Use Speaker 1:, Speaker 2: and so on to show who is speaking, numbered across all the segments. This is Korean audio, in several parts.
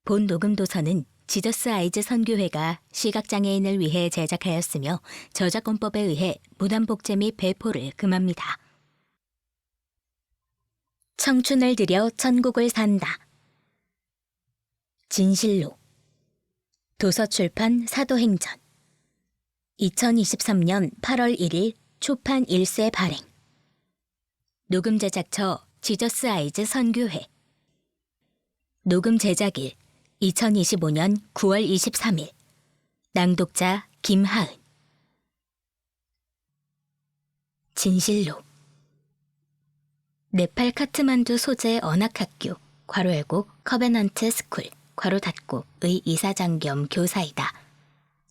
Speaker 1: 본 녹음 도서는 지저스 아이즈 선교회가 시각장애인을 위해 제작하였으며 저작권법에 의해 무단복제 및 배포를 금합니다. 청춘을 들여 천국을 산다. 진실로. 도서출판 사도행전. 2023년 8월 1일 초판 1쇄 발행. 녹음 제작처 지저스 아이즈 선교회. 녹음 제작일 2025년 9월 23일. 낭독자 김하은. 진실로. 네팔 카트만두 소재 언학학교 괄호 열고 커베넌트 스쿨 괄호 닫고의 이사장 겸 교사이다.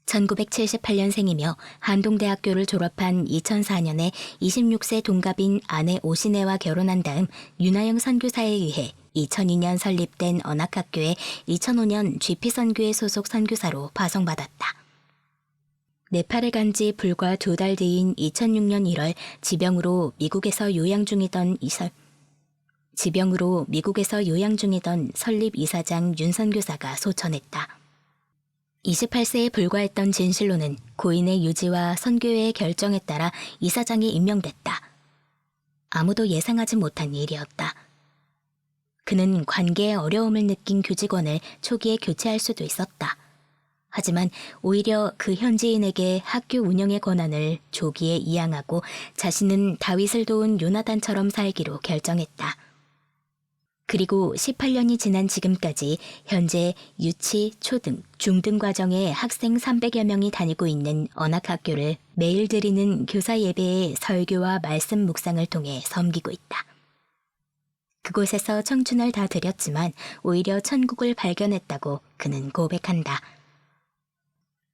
Speaker 1: 1978년생이며 한동대학교를 졸업한 2004년에 26세 동갑인 아내 오신혜와 결혼한 다음 윤하영 선교사에 의해 2002년 설립된 언학학교에 2005년 GP선교회 소속 선교사로 파송받았다. 네팔에 간 지 불과 2달 뒤인 2006년 1월 지병으로 미국에서 요양 중이던 설립 이사장 윤 선교사가 소천했다. 28세에 불과했던 진실로는 고인의 유지와 선교회의 결정에 따라 이사장이 임명됐다. 아무도 예상하지 못한 일이었다. 그는 관계에 어려움을 느낀 교직원을 초기에 교체할 수도 있었다. 하지만 오히려 그 현지인에게 학교 운영의 권한을 조기에 이양하고 자신은 다윗을 도운 요나단처럼 살기로 결정했다. 그리고 18년이 지난 지금까지 현재 유치, 초등, 중등 과정의 학생 300여 명이 다니고 있는 언학학교를 매일 드리는 교사 예배의 설교와 말씀 묵상을 통해 섬기고 있다. 그곳에서 청춘을 다 드렸지만 오히려 천국을 발견했다고 그는 고백한다.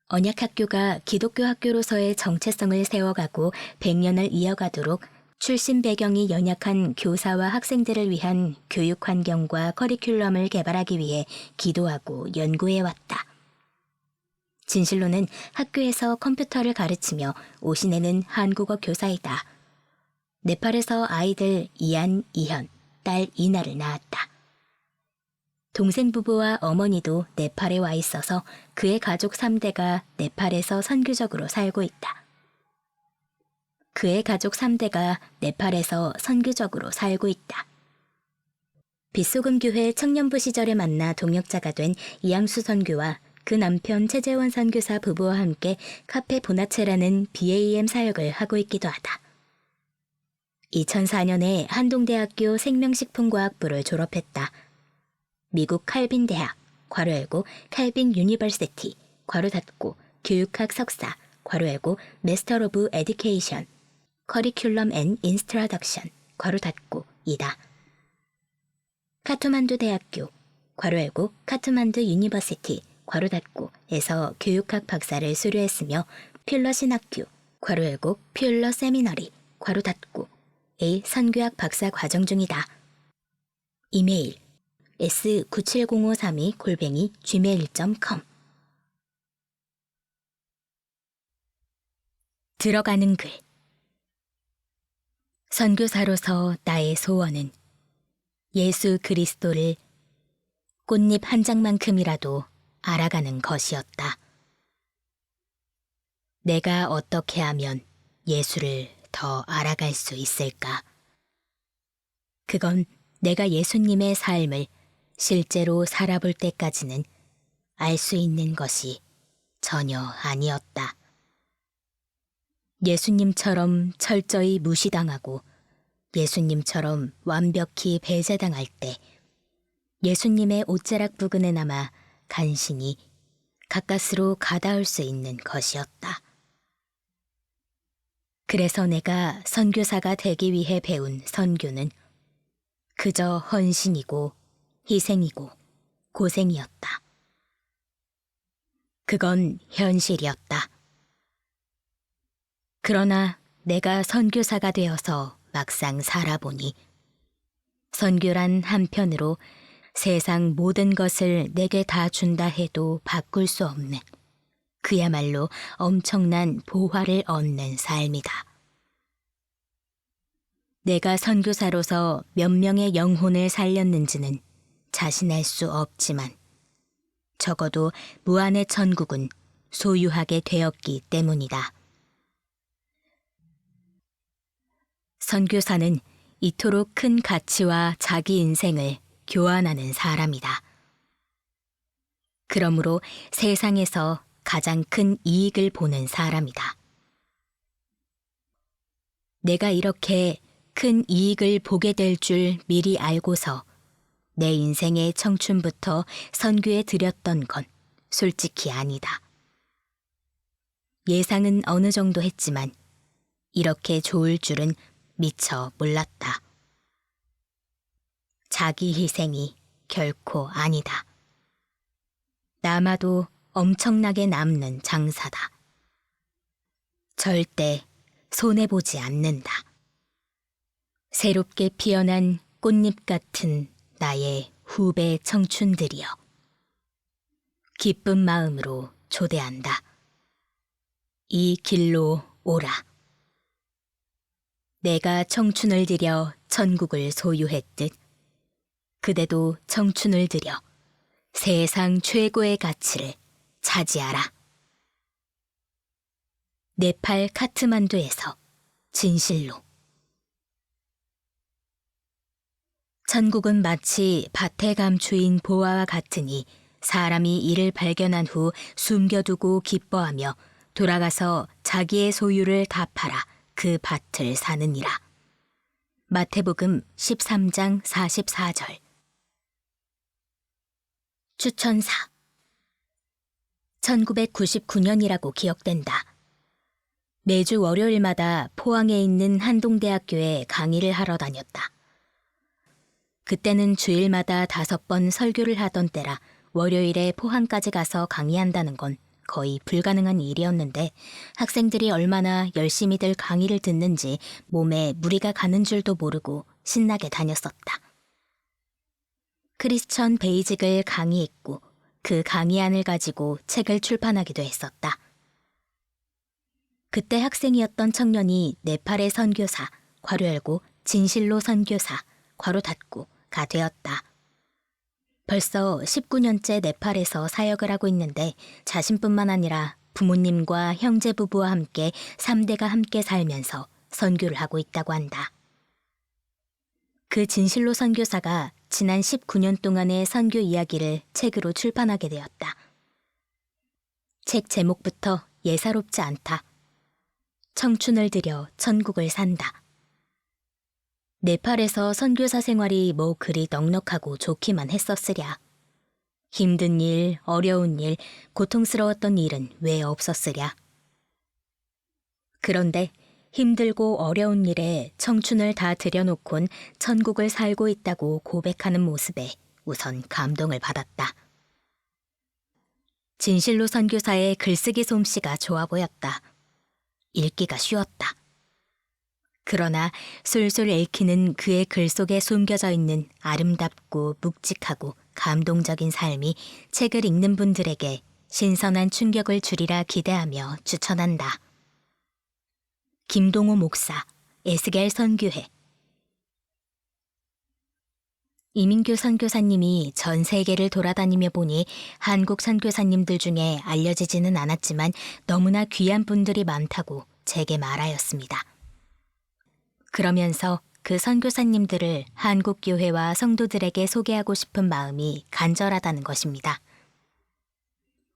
Speaker 1: 언약학교가 기독교 학교로서의 정체성을 세워가고 100년을 이어가도록 출신 배경이 연약한 교사와 학생들을 위한 교육 환경과 커리큘럼을 개발하기 위해 기도하고 연구해왔다. 진실로는 학교에서 컴퓨터를 가르치며 오신혜는 한국어 교사이다. 네팔에서 아이들 이안, 이현, 딸 이나를 낳았다. 동생 부부와 어머니도 네팔에 와 있어서 그의 가족 3대가 네팔에서 선교적으로 살고 있다. 빗소금교회 청년부 시절에 만나 동역자가 된 이양수 선교와 그 남편 최재원 선교사 부부와 함께 카페 보나체라는 BAM 사역을 하고 있기도 하다. 2004년에 한동대학교 생명식품과학부를 졸업했다. 미국 칼빈 대학, 괄호 열고 칼빈 유니버시티, 괄호 닫고 교육학 석사, 괄호 열고 마스터 오브 에듀케이션, 커리큘럼 앤 인스트러덕션, 괄호 닫고 이다. 카트만두 대학교, 괄호 열고 카트만두 유니버시티, 괄호 닫고 에서 교육학 박사를 수료했으며 퓰러 신학교, 괄호 열고 퓰러 세미너리, 괄호 닫고 의 선교학 박사 과정 중이다. 이메일 s970532@gmail.com. 들어가는 글. 선교사로서 나의 소원은 예수 그리스도를 꽃잎 한 장만큼이라도 알아가는 것이었다. 내가 어떻게 하면 예수를 더 알아갈 수 있을까? 그건 내가 예수님의 삶을 실제로 살아볼 때까지는 알 수 있는 것이 전혀 아니었다. 예수님처럼 철저히 무시당하고 예수님처럼 완벽히 배제당할 때 예수님의 옷자락 부근에 남아 간신히 가까스로 가닿을 수 있는 것이었다. 그래서 내가 선교사가 되기 위해 배운 선교는 그저 헌신이고 희생이고 고생이었다. 그건 현실이었다. 그러나 내가 선교사가 되어서 막상 살아보니 선교란 한편으로 세상 모든 것을 내게 다 준다 해도 바꿀 수 없는 그야말로 엄청난 보화를 얻는 삶이다. 내가 선교사로서 몇 명의 영혼을 살렸는지는 자신할 수 없지만 적어도 무한의 천국은 소유하게 되었기 때문이다. 선교사는 이토록 큰 가치와 자기 인생을 교환하는 사람이다. 그러므로 세상에서 가장 큰 이익을 보는 사람이다. 내가 이렇게 큰 이익을 보게 될 줄 미리 알고서 내 인생의 청춘부터 선교에 들였던 건 솔직히 아니다. 예상은 어느 정도 했지만 이렇게 좋을 줄은 미처 몰랐다. 자기 희생이 결코 아니다. 남아도 엄청나게 남는 장사다. 절대 손해보지 않는다. 새롭게 피어난 꽃잎 같은 나의 후배 청춘들이여. 기쁜 마음으로 초대한다. 이 길로 오라. 내가 청춘을 들여 천국을 소유했듯 그대도 청춘을 들여 세상 최고의 가치를 차지하라. 네팔 카트만두에서 진실로. 천국은 마치 밭에 감추인 보화와 같으니 사람이 이를 발견한 후 숨겨두고 기뻐하며 돌아가서 자기의 소유를 갚아라 그 밭을 사느니라. 마태복음 13장 44절. 추천사. 1999년이라고 기억된다. 매주 월요일마다 포항에 있는 한동대학교에 강의를 하러 다녔다. 그때는 주일마다 5번 설교를 하던 때라 월요일에 포항까지 가서 강의한다는 건 거의 불가능한 일이었는데 학생들이 얼마나 열심히들 강의를 듣는지 몸에 무리가 가는 줄도 모르고 신나게 다녔었다. 크리스천 베이직을 강의했고 그 강의안을 가지고 책을 출판하기도 했었다. 그때 학생이었던 청년이 네팔의 선교사, 괄호 열고 진실로 선교사, 괄호 닫고가 되었다. 벌써 19년째 네팔에서 사역을 하고 있는데 자신뿐만 아니라 부모님과 형제 부부와 함께 3대가 함께 살면서 선교를 하고 있다고 한다. 그 진실로 선교사가 지난 19년 동안의 선교 이야기를 책으로 출판하게 되었다. 책 제목부터 예사롭지 않다. 청춘을 들여 천국을 산다. 네팔에서 선교사 생활이 뭐 그리 넉넉하고 좋기만 했었으랴. 힘든 일, 어려운 일, 고통스러웠던 일은 왜 없었으랴. 그런데 힘들고 어려운 일에 청춘을 다 들여놓곤 천국을 살고 있다고 고백하는 모습에 우선 감동을 받았다. 진실로 선교사의 글쓰기 솜씨가 좋아 보였다. 읽기가 쉬웠다. 그러나 술술 읽히는 그의 글 속에 숨겨져 있는 아름답고 묵직하고 감동적인 삶이 책을 읽는 분들에게 신선한 충격을 주리라 기대하며 추천한다. 김동호 목사, 에스겔 선교회. 이민규 선교사님이 전 세계를 돌아다니며 보니 한국 선교사님들 중에 알려지지는 않았지만 너무나 귀한 분들이 많다고 제게 말하였습니다. 그러면서 그 선교사님들을 한국 교회와 성도들에게 소개하고 싶은 마음이 간절하다는 것입니다.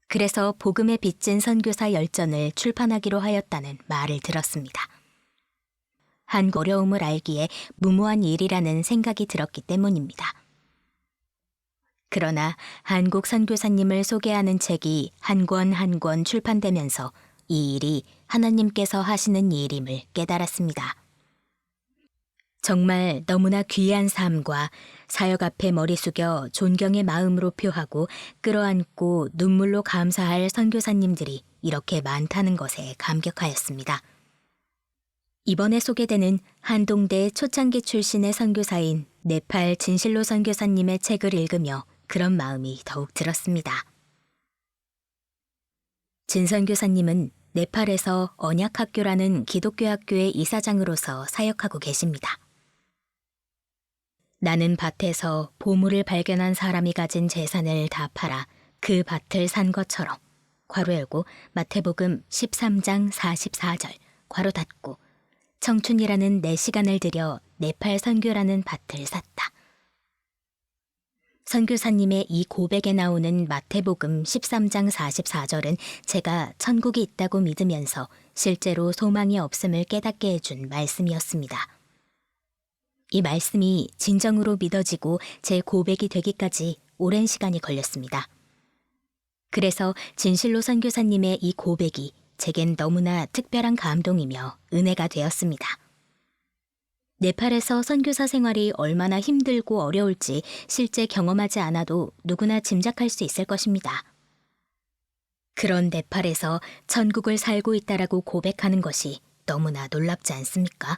Speaker 1: 그래서 복음에 빚진 선교사 열전을 출판하기로 하였다는 말을 들었습니다. 한국 어려움을 알기에 무모한 일이라는 생각이 들었기 때문입니다. 그러나 한국 선교사님을 소개하는 책이 한 권 한 권 출판되면서 이 일이 하나님께서 하시는 일임을 깨달았습니다. 정말 너무나 귀한 삶과 사역 앞에 머리 숙여 존경의 마음으로 표하고 끌어안고 눈물로 감사할 선교사님들이 이렇게 많다는 것에 감격하였습니다. 이번에 소개되는 한동대 초창기 출신의 선교사인 네팔 진실로 선교사님의 책을 읽으며 그런 마음이 더욱 들었습니다. 진 선교사님은 네팔에서 언약학교라는 기독교 학교의 이사장으로서 사역하고 계십니다. 나는 밭에서 보물을 발견한 사람이 가진 재산을 다 팔아 그 밭을 산 것처럼 괄호 열고 마태복음 13장 44절 괄호 닫고 청춘이라는 내 시간을 들여 네팔 선교라는 밭을 샀다. 선교사님의 이 고백에 나오는 마태복음 13장 44절은 제가 천국이 있다고 믿으면서 실제로 소망이 없음을 깨닫게 해준 말씀이었습니다. 이 말씀이 진정으로 믿어지고 제 고백이 되기까지 오랜 시간이 걸렸습니다. 그래서 진실로 선교사님의 이 고백이 제겐 너무나 특별한 감동이며 은혜가 되었습니다. 네팔에서 선교사 생활이 얼마나 힘들고 어려울지 실제 경험하지 않아도 누구나 짐작할 수 있을 것입니다. 그런 네팔에서 천국을 살고 있다라고 고백하는 것이 너무나 놀랍지 않습니까?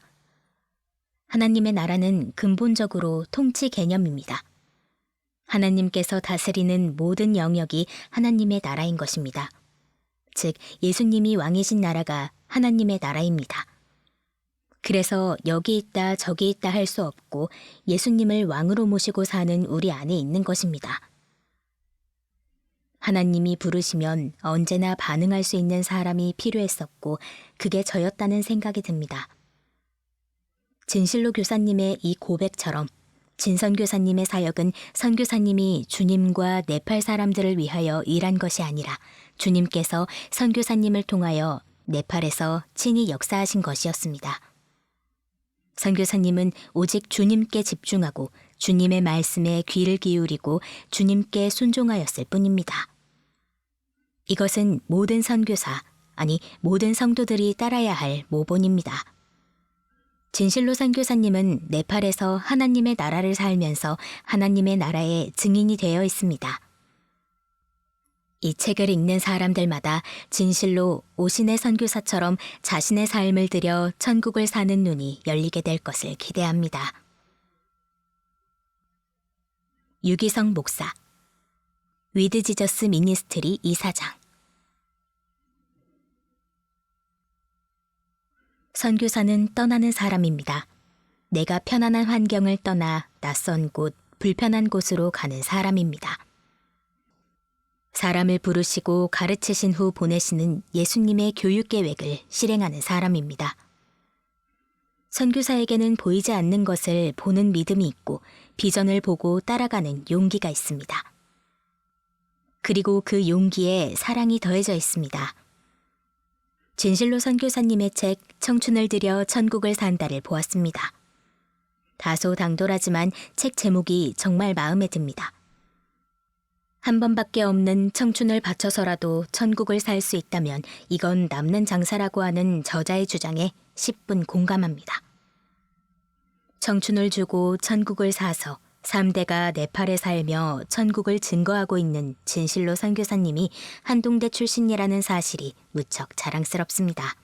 Speaker 1: 하나님의 나라는 근본적으로 통치 개념입니다. 하나님께서 다스리는 모든 영역이 하나님의 나라인 것입니다. 즉, 예수님이 왕이신 나라가 하나님의 나라입니다. 그래서 여기 있다 저기 있다 할 수 없고 예수님을 왕으로 모시고 사는 우리 안에 있는 것입니다. 하나님이 부르시면 언제나 반응할 수 있는 사람이 필요했었고 그게 저였다는 생각이 듭니다. 진실로 교사님의 이 고백처럼 진선교사님의 사역은 선교사님이 주님과 네팔 사람들을 위하여 일한 것이 아니라 주님께서 선교사님을 통하여 네팔에서 친히 역사하신 것이었습니다. 선교사님은 오직 주님께 집중하고 주님의 말씀에 귀를 기울이고 주님께 순종하였을 뿐입니다. 이것은 모든 선교사, 아니 모든 성도들이 따라야 할 모본입니다. 진실로 선교사님은 네팔에서 하나님의 나라를 살면서 하나님의 나라의 증인이 되어 있습니다. 이 책을 읽는 사람들마다 진실로 오신의 선교사처럼 자신의 삶을 들여 천국을 사는 눈이 열리게 될 것을 기대합니다. 유기성 목사, 위드 지저스 미니스트리 이사장. 선교사는 떠나는 사람입니다. 내가 편안한 환경을 떠나 낯선 곳, 불편한 곳으로 가는 사람입니다. 사람을 부르시고 가르치신 후 보내시는 예수님의 교육 계획을 실행하는 사람입니다. 선교사에게는 보이지 않는 것을 보는 믿음이 있고 비전을 보고 따라가는 용기가 있습니다. 그리고 그 용기에 사랑이 더해져 있습니다. 진실로 선교사님의 책 청춘을 들여 천국을 산다를 보았습니다. 다소 당돌하지만 책 제목이 정말 마음에 듭니다. 한 번밖에 없는 청춘을 바쳐서라도 천국을 살 수 있다면 이건 남는 장사라고 하는 저자의 주장에 10분 공감합니다. 청춘을 주고 천국을 사서 3대가 네팔에 살며 천국을 증거하고 있는 진실로 선교사님이 한동대 출신이라는 사실이 무척 자랑스럽습니다.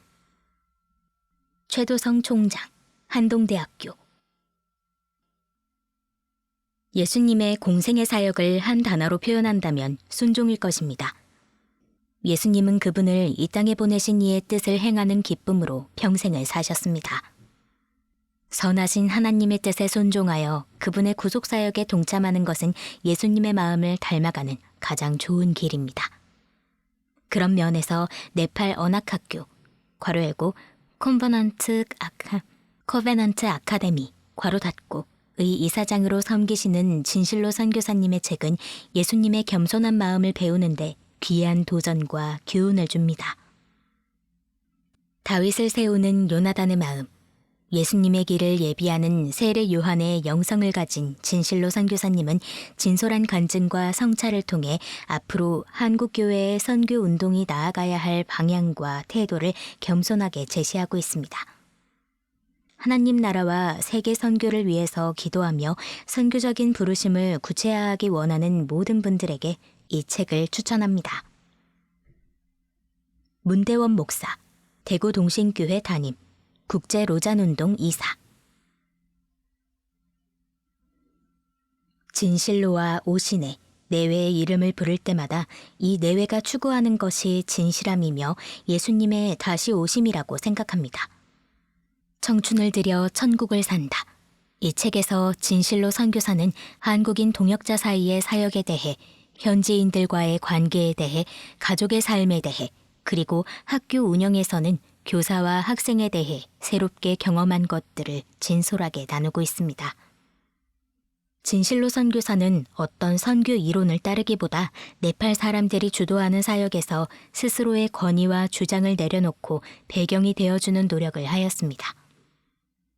Speaker 1: 최도성 총장, 한동대학교. 예수님의 공생의 사역을 한 단어로 표현한다면 순종일 것입니다. 예수님은 그분을 이 땅에 보내신 이의 뜻을 행하는 기쁨으로 평생을 사셨습니다. 선하신 하나님의 뜻에 순종하여 그분의 구속사역에 동참하는 것은 예수님의 마음을 닮아가는 가장 좋은 길입니다. 그런 면에서 네팔 언학학교, 괄호 열고 코베넌트 아카데미, 괄호 닫고 의 이사장으로 섬기시는 진실로 선교사님의 책은 예수님의 겸손한 마음을 배우는데 귀한 도전과 교훈을 줍니다. 다윗을 세우는 요나단의 마음, 예수님의 길을 예비하는 세례 요한의 영성을 가진 진실로 선교사님은 진솔한 간증과 성찰을 통해 앞으로 한국교회의 선교 운동이 나아가야 할 방향과 태도를 겸손하게 제시하고 있습니다. 하나님 나라와 세계 선교를 위해서 기도하며 선교적인 부르심을 구체화하기 원하는 모든 분들에게 이 책을 추천합니다. 문대원 목사, 대구 동신교회 담임, 국제 로잔운동 이사. 진실로와 오신의 내외의 이름을 부를 때마다 이 내외가 추구하는 것이 진실함이며 예수님의 다시 오심이라고 생각합니다. 청춘을 들여 천국을 산다. 이 책에서 진실로 선교사는 한국인 동역자 사이의 사역에 대해 현지인들과의 관계에 대해, 가족의 삶에 대해, 그리고 학교 운영에서는 교사와 학생에 대해 새롭게 경험한 것들을 진솔하게 나누고 있습니다. 진실로 선교사는 어떤 선교 이론을 따르기보다 네팔 사람들이 주도하는 사역에서 스스로의 권위와 주장을 내려놓고 배경이 되어주는 노력을 하였습니다.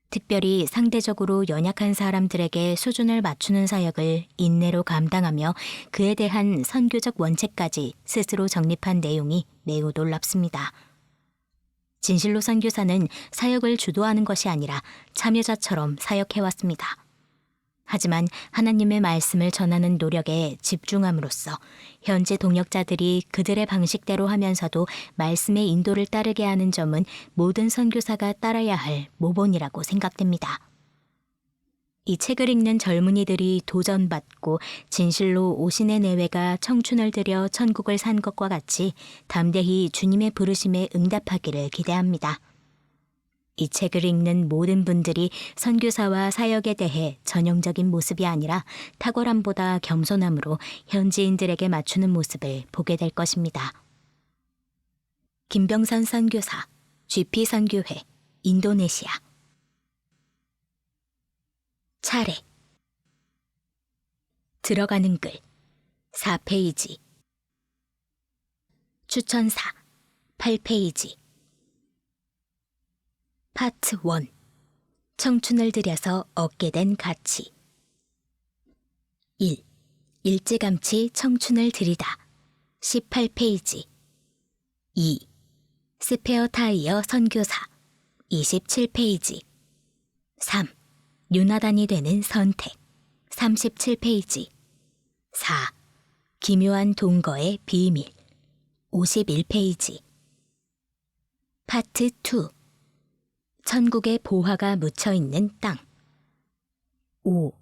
Speaker 1: 특별히 상대적으로 연약한 사람들에게 수준을 맞추는 사역을 인내로 감당하며 그에 대한 선교적 원칙까지 스스로 정립한 내용이 매우 놀랍습니다. 진실로 선교사는 사역을 주도하는 것이 아니라 참여자처럼 사역해왔습니다. 하지만 하나님의 말씀을 전하는 노력에 집중함으로써 현재 동역자들이 그들의 방식대로 하면서도 말씀의 인도를 따르게 하는 점은 모든 선교사가 따라야 할 모본이라고 생각됩니다. 이 책을 읽는 젊은이들이 도전받고 진실로 오신의 내외가 청춘을 들여 천국을 산 것과 같이 담대히 주님의 부르심에 응답하기를 기대합니다. 이 책을 읽는 모든 분들이 선교사와 사역에 대해 전형적인 모습이 아니라 탁월함보다 겸손함으로 현지인들에게 맞추는 모습을 보게 될 것입니다. 김병선 선교사, GP 선교회, 인도네시아. 차례. 들어가는 글 4페이지. 추천사 8페이지. 파트 1. 청춘을 들여서 얻게 된 가치. 1. 일찌감치 청춘을 들이다 18페이지. 2. 스페어 타이어 선교사 27페이지. 3. 요나단이 되는 선택 37페이지. 4. 기묘한 동거의 비밀 51페이지. 파트 2. 천국의 보화가 묻혀있는 땅. 5.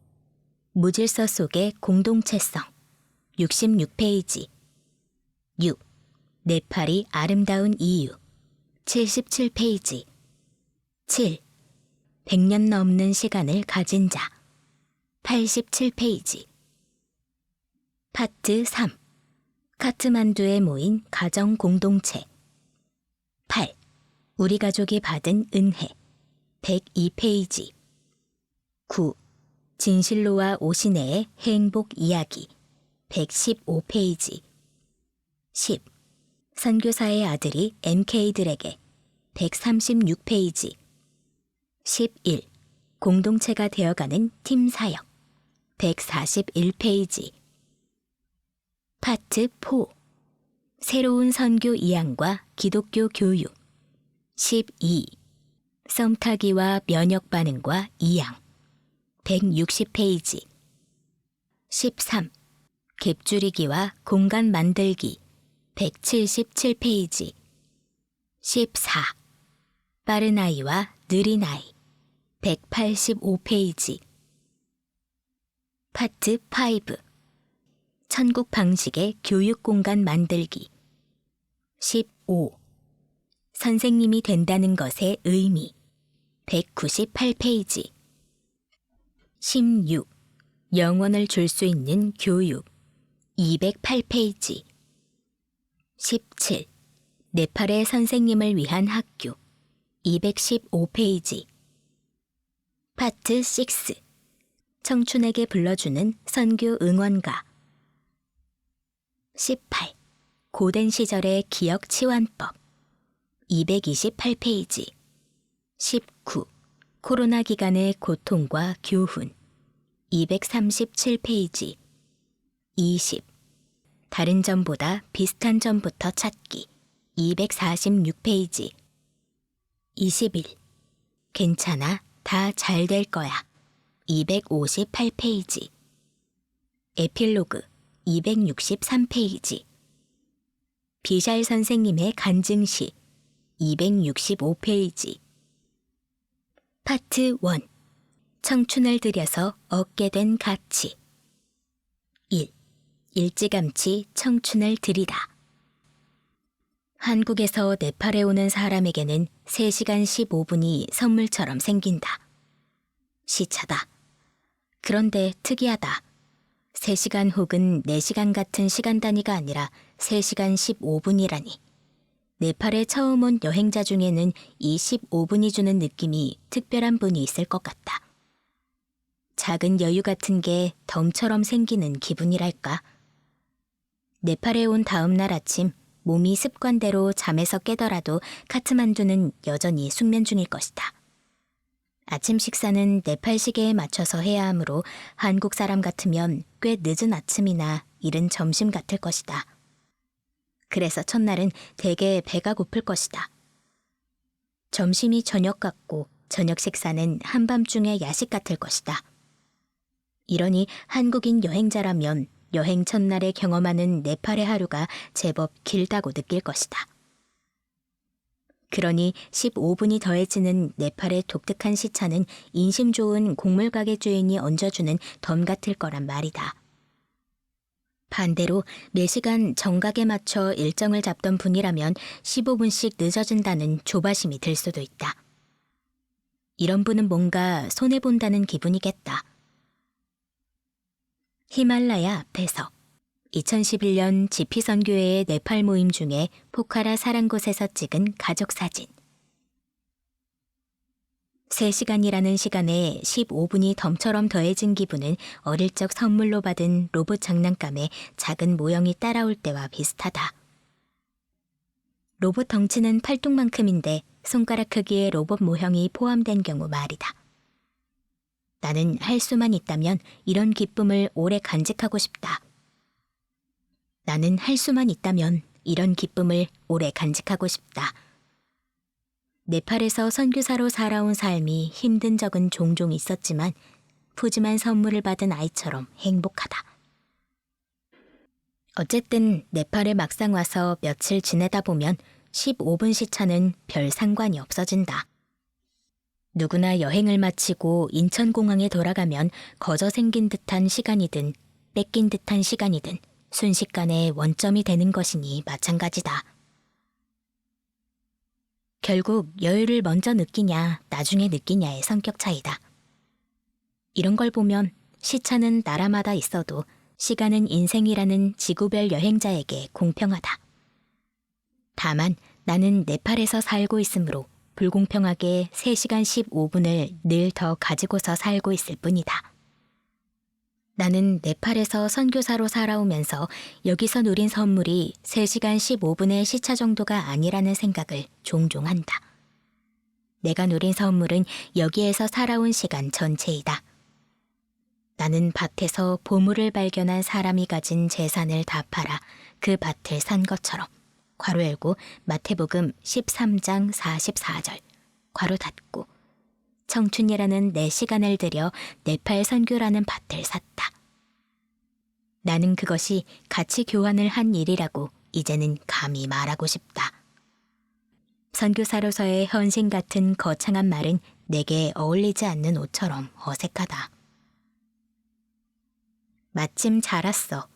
Speaker 1: 무질서 속의 공동체성 66페이지. 6. 네팔이 아름다운 이유 77페이지. 7. 100년 넘는 시간을 가진 자 87페이지. 파트 3. 카트만두에 모인 가정 공동체. 8. 우리 가족이 받은 은혜 102페이지. 9. 진실로와 오시네의 행복 이야기 115페이지. 10. 선교사의 아들이 MK들에게 136페이지. 11. 공동체가 되어가는 팀 사역 141페이지. 파트 4. 새로운 선교 이양과 기독교 교육 12. 썸타기와 면역 반응과 이양 160페이지. 13. 갭줄이기와 공간 만들기 177페이지. 14. 빠른 아이와 느린 아이 185페이지. 파트 5. 천국 방식의 교육 공간 만들기 15. 선생님이 된다는 것의 의미 198페이지. 16. 영원을 줄 수 있는 교육 208페이지. 17. 네팔의 선생님을 위한 학교 215페이지. 파트 6. 청춘에게 불러주는 선교 응원가 18. 고된 시절의 기억 치환법 228페이지. 19. 코로나 기간의 고통과 교훈 237페이지. 20. 다른 점보다 비슷한 점부터 찾기 246페이지. 21. 괜찮아, 다 잘 될 거야 258페이지. 에필로그 263페이지. 비샬 선생님의 간증시 265페이지. 파트 1. 청춘을 들여서 얻게 된 가치. 1. 일찌감치 청춘을 들이다. 한국에서 네팔에 오는 사람에게는 3시간 15분이 선물처럼 생긴다. 시차다. 그런데 특이하다. 3시간 혹은 4시간 같은 시간 단위가 아니라 3시간 15분이라니. 네팔에 처음 온 여행자 중에는 이 15분이 주는 느낌이 특별한 분이 있을 것 같다. 작은 여유 같은 게 덤처럼 생기는 기분이랄까. 네팔에 온 다음 날 아침 몸이 습관대로 잠에서 깨더라도 카트만두는 여전히 숙면 중일 것이다. 아침 식사는 네팔 시계에 맞춰서 해야 하므로 한국 사람 같으면 꽤 늦은 아침이나 이른 점심 같을 것이다. 그래서 첫날은 대개 배가 고플 것이다. 점심이 저녁 같고 저녁 식사는 한밤중에 야식 같을 것이다. 이러니 한국인 여행자라면 여행 첫날에 경험하는 네팔의 하루가 제법 길다고 느낄 것이다. 그러니 15분이 더해지는 네팔의 독특한 시차는 인심 좋은 곡물가게 주인이 얹어주는 덤 같을 거란 말이다. 반대로 매시간 정각에 맞춰 일정을 잡던 분이라면 15분씩 늦어진다는 조바심이 들 수도 있다. 이런 분은 뭔가 손해본다는 기분이겠다. 히말라야 앞에서 2011년 지피선교회의 네팔 모임 중에 포카라 사랑곳에서 찍은 가족 사진. 3시간이라는 시간에 15분이 덤처럼 더해진 기분은 어릴 적 선물로 받은 로봇 장난감에 작은 모형이 따라올 때와 비슷하다. 로봇 덩치는 팔뚝만큼인데 손가락 크기의 로봇 모형이 포함된 경우 말이다. 나는 할 수만 있다면 이런 기쁨을 오래 간직하고 싶다. 나는 할 수만 있다면 이런 기쁨을 오래 간직하고 싶다. 네팔에서 선교사로 살아온 삶이 힘든 적은 종종 있었지만 푸짐한 선물을 받은 아이처럼 행복하다. 어쨌든 네팔에 막상 와서 며칠 지내다 보면 15분 시차는 별 상관이 없어진다. 누구나 여행을 마치고 인천공항에 돌아가면 거저 생긴 듯한 시간이든 뺏긴 듯한 시간이든 순식간에 원점이 되는 것이니 마찬가지다. 결국 여유를 먼저 느끼냐 나중에 느끼냐의 성격 차이다. 이런 걸 보면 시차는 나라마다 있어도 시간은 인생이라는 지구별 여행자에게 공평하다. 다만 나는 네팔에서 살고 있으므로 불공평하게 3시간 15분을 늘 더 가지고서 살고 있을 뿐이다. 나는 네팔에서 선교사로 살아오면서 여기서 누린 선물이 3시간 15분의 시차 정도가 아니라는 생각을 종종 한다. 내가 누린 선물은 여기에서 살아온 시간 전체이다. 나는 밭에서 보물을 발견한 사람이 가진 재산을 다 팔아 그 밭을 산 것처럼 괄호 열고 마태복음 13장 44절 괄호 닫고 청춘이라는 내 시간을 들여 네팔 선교라는 밭을 샀다. 나는 그것이 가치 교환을 한 일이라고 이제는 감히 말하고 싶다. 선교사로서의 헌신 같은 거창한 말은 내게 어울리지 않는 옷처럼 어색하다. 마침 잘 왔어.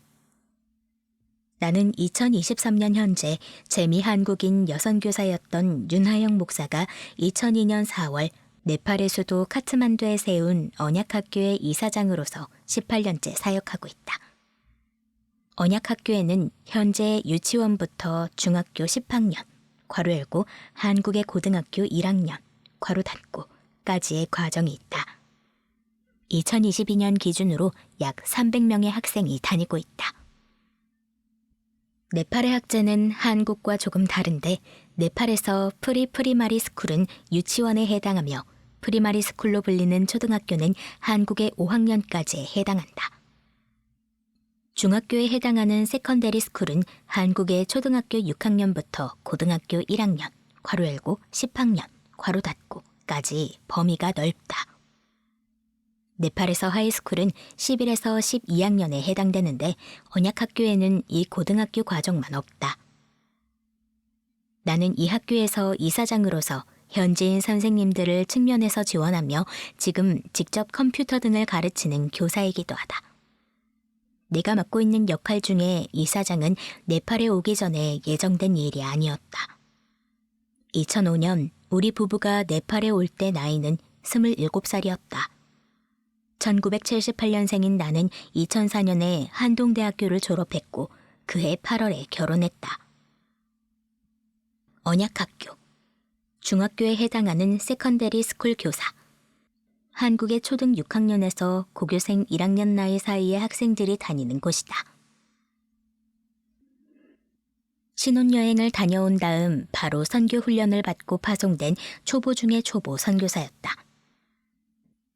Speaker 1: 나는 2023년 현재 재미 한국인 여선교사였던 윤하영 목사가 2002년 4월 네팔의 수도 카트만두에 세운 언약학교의 이사장으로서 18년째 사역하고 있다. 언약학교에는 현재 유치원부터 중학교 10학년, 괄호 열고 한국의 고등학교 1학년, 괄호 닫고까지의 과정이 있다. 2022년 기준으로 약 300명의 학생이 다니고 있다. 네팔의 학제는 한국과 조금 다른데 네팔에서 프리마리 스쿨은 유치원에 해당하며 프리마리 스쿨로 불리는 초등학교는 한국의 5학년까지에 해당한다. 중학교에 해당하는 세컨데리 스쿨은 한국의 초등학교 6학년부터 고등학교 1학년, 괄호 열고 10학년, 괄호 닫고까지 범위가 넓다. 네팔에서 하이스쿨은 11에서 12학년에 해당되는데 언약학교에는 이 고등학교 과정만 없다. 나는 이 학교에서 이사장으로서 현지인 선생님들을 측면에서 지원하며 지금 직접 컴퓨터 등을 가르치는 교사이기도 하다. 내가 맡고 있는 역할 중에 이사장은 네팔에 오기 전에 예정된 일이 아니었다. 2005년 우리 부부가 네팔에 올 때 나이는 27살이었다. 1978년생인 나는 2004년에 한동대학교를 졸업했고 그해 8월에 결혼했다. 언약학교, 중학교에 해당하는 세컨데리 스쿨 교사. 한국의 초등 6학년에서 고교생 1학년 나이 사이의 학생들이 다니는 곳이다. 신혼여행을 다녀온 다음 바로 선교 훈련을 받고 파송된 초보 중의 초보 선교사였다.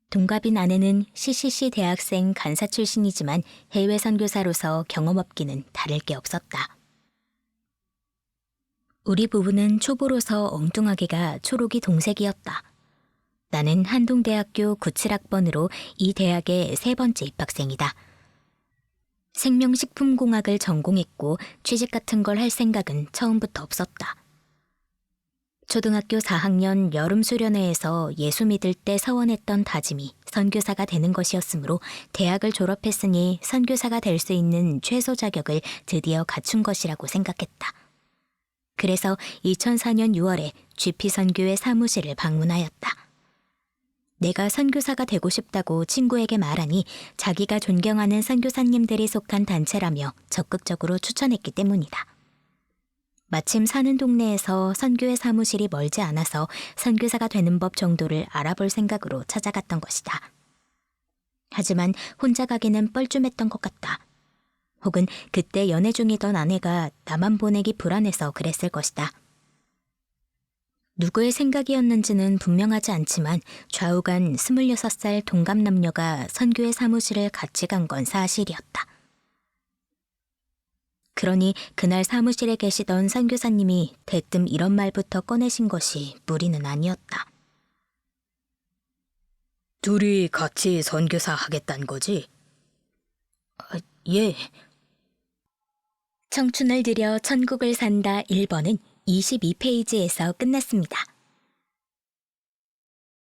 Speaker 1: 동갑인 아내는 CCC 대학생 간사 출신이지만 해외 선교사로서 경험 없기는 다를 게 없었다. 우리 부부는 초보로서 엉뚱하게가 초록이 동색이었다. 나는 한동대학교 97학번으로 이 대학의 3번째 입학생이다. 생명식품공학을 전공했고 취직 같은 걸 할 생각은 처음부터 없었다. 초등학교 4학년 여름 수련회에서 예수 믿을 때 서원했던 다짐이 선교사가 되는 것이었으므로 대학을 졸업했으니 선교사가 될 수 있는 최소 자격을 드디어 갖춘 것이라고 생각했다. 그래서 2004년 6월에 GP 선교회 사무실을 방문하였다. 내가 선교사가 되고 싶다고 친구에게 말하니 자기가 존경하는 선교사님들이 속한 단체라며 적극적으로 추천했기 때문이다. 마침 사는 동네에서 선교회 사무실이 멀지 않아서 선교사가 되는 법 정도를 알아볼 생각으로 찾아갔던 것이다. 하지만 혼자 가기는 뻘쭘했던 것 같다. 혹은 그때 연애 중이던 아내가 나만 보내기 불안해서 그랬을 것이다. 누구의 생각이었는지는 분명하지 않지만 좌우간 26살 동갑 남녀가 선교회 사무실을 같이 간 건 사실이었다. 그러니 그날 사무실에 계시던 선교사님이 대뜸 이런 말부터 꺼내신 것이 무리는 아니었다.
Speaker 2: 둘이 같이 선교사 하겠다는 거지?
Speaker 1: 예. 청춘을 들여 천국을 산다 1번은 22페이지에서 끝났습니다.